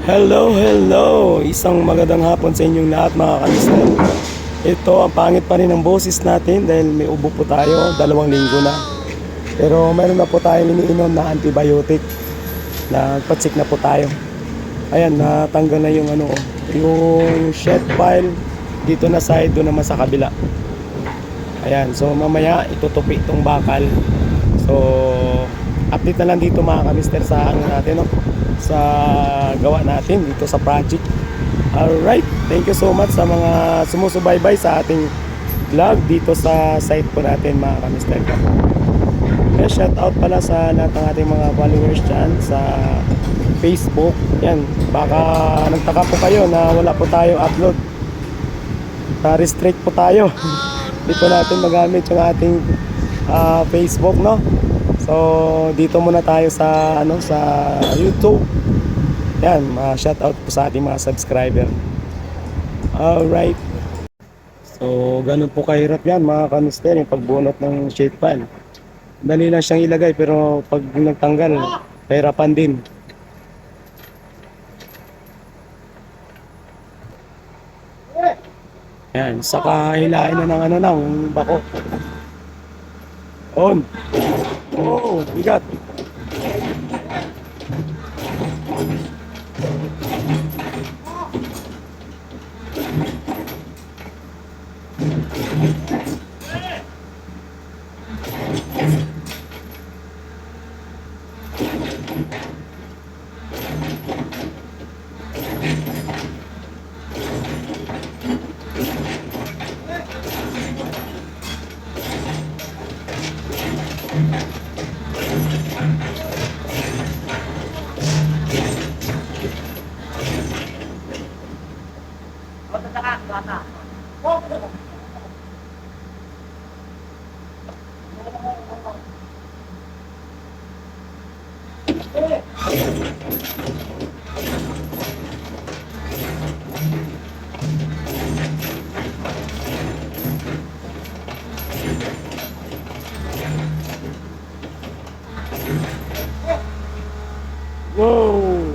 Hello, hello! Isang magandang hapon sa inyong lahat mga kamister. Ito, ang pangit pa rin ng boses natin dahil may ubo po tayo, 2 linggo na. Pero meron na po tayong iniinom na antibiotic. Nagpatsik na po tayo. Ayan, natanggal na yung yung shed pile dito na side, doon naman sa kabila. Ayan, so mamaya itutupi itong bakal. So, update na lang dito mga kamister sa natin, no? Sa gawa natin dito sa project. Alright, thank you so much sa mga sumusubaybay sa ating vlog dito sa site po natin mga kamister ko. Kaya shout out pala sa lahat ng ating mga followers dyan sa Facebook. Yan, baka nagtaka po kayo na wala po tayo upload. Na-restrict po tayo. Dito natin magamit yung ating Facebook, no? So dito muna tayo sa sa YouTube. Yan, shout out po sa ating mga subscriber. Alright. So ganun po kahirap yan mga kamister, yung pagbunot ng shade pan. Dali lang siyang ilagay pero pag nagtanggal, kahirapan din. Yan, saka hilain na ng ng bako. On. Oh, bigat. Whoa!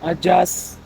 Adjust.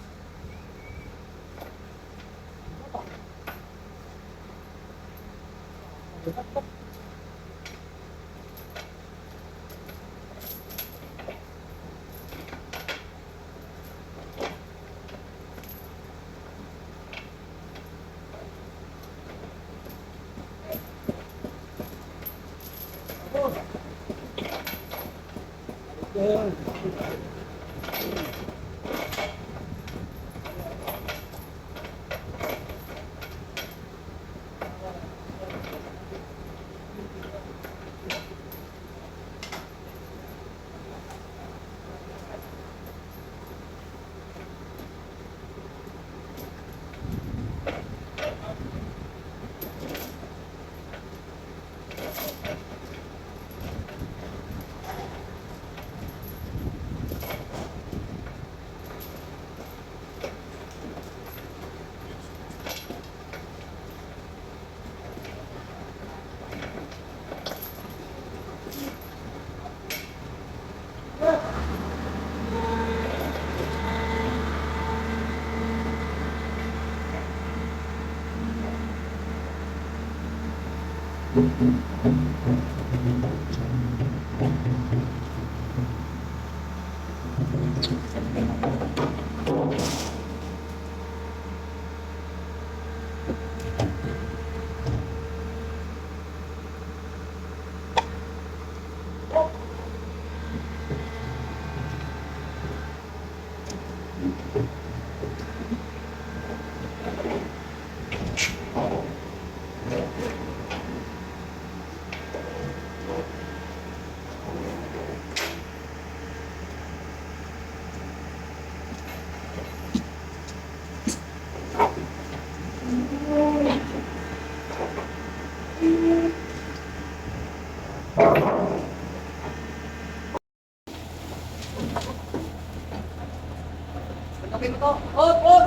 Okay mo to. Hop, hop!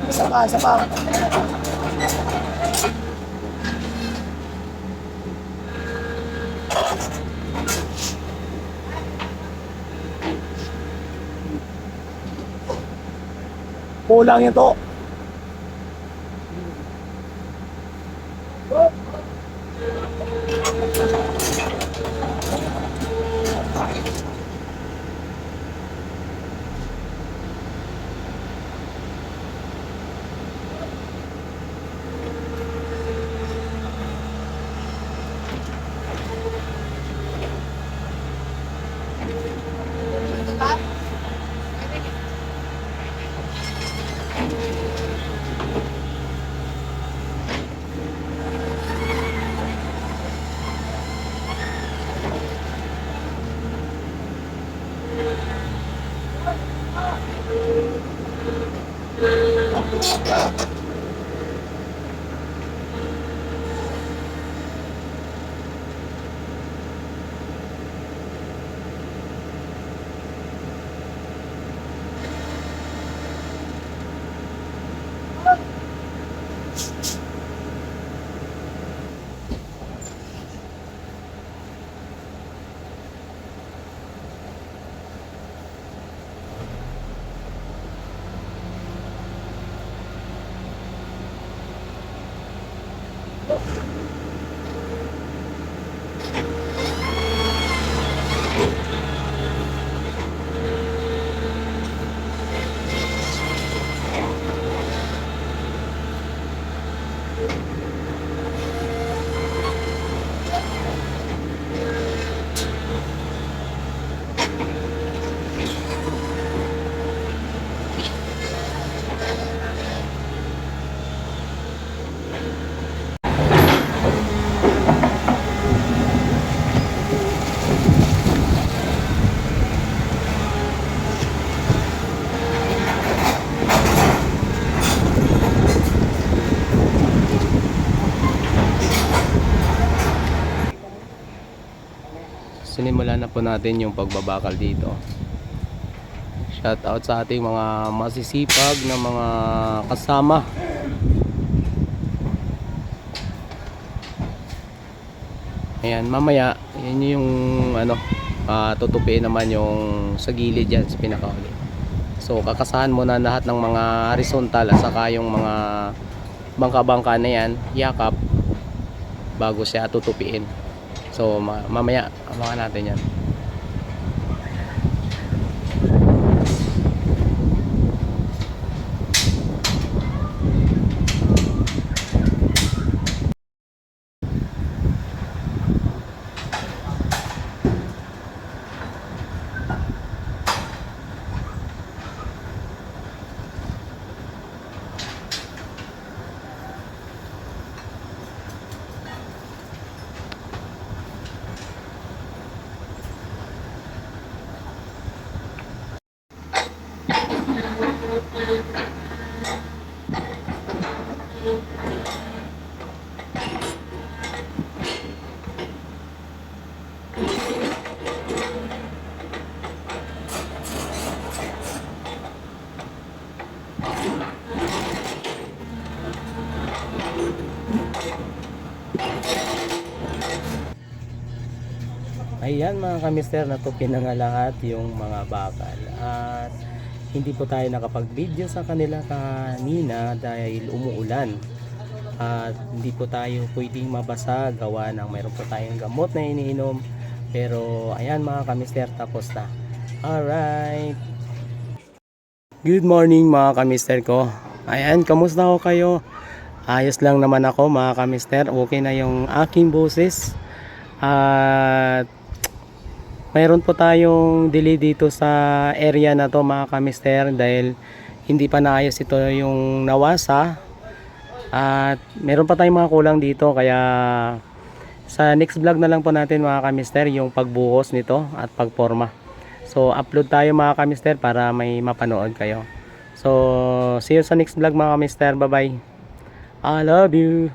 Isa pa, isa pa. Kulang ito. Sinimulan na po natin yung pagbabakal dito. Shout out sa ating mga masisipag na mga kasama. Ayan, mamaya yun yung tutupiin naman yung sa gilid dyan sa pinakauli. So kakasahan muna lahat ng mga horizontal at saka yung mga bangka-bangka na yan, yakap, bago siya tutupiin. So mamaya abangan natin yan. Ayan mga kamister, natupin na nga lahat yung mga bakal at hindi po tayo nakapag-video sa kanila kanina dahil umuulan at hindi po tayo pwedeng mabasa gawa ng mayroon po tayong gamot na iniinom. Pero ayan mga kamister, tapos na. Alright, good morning mga kamister ko. Ayan, kamusta ho kayo? Ayos lang naman ako mga kamister, okay na yung aking boses. At mayroon po tayong delay dito sa area na to mga kamister dahil hindi pa naayos ito yung nawasa at meron pa tayong mga kulang dito, kaya sa next vlog na lang po natin mga kamister yung pagbuhos nito at pagporma. So upload tayo mga kamister para may mapanood kayo. So see you sa next vlog mga kamister, bye bye, I love you.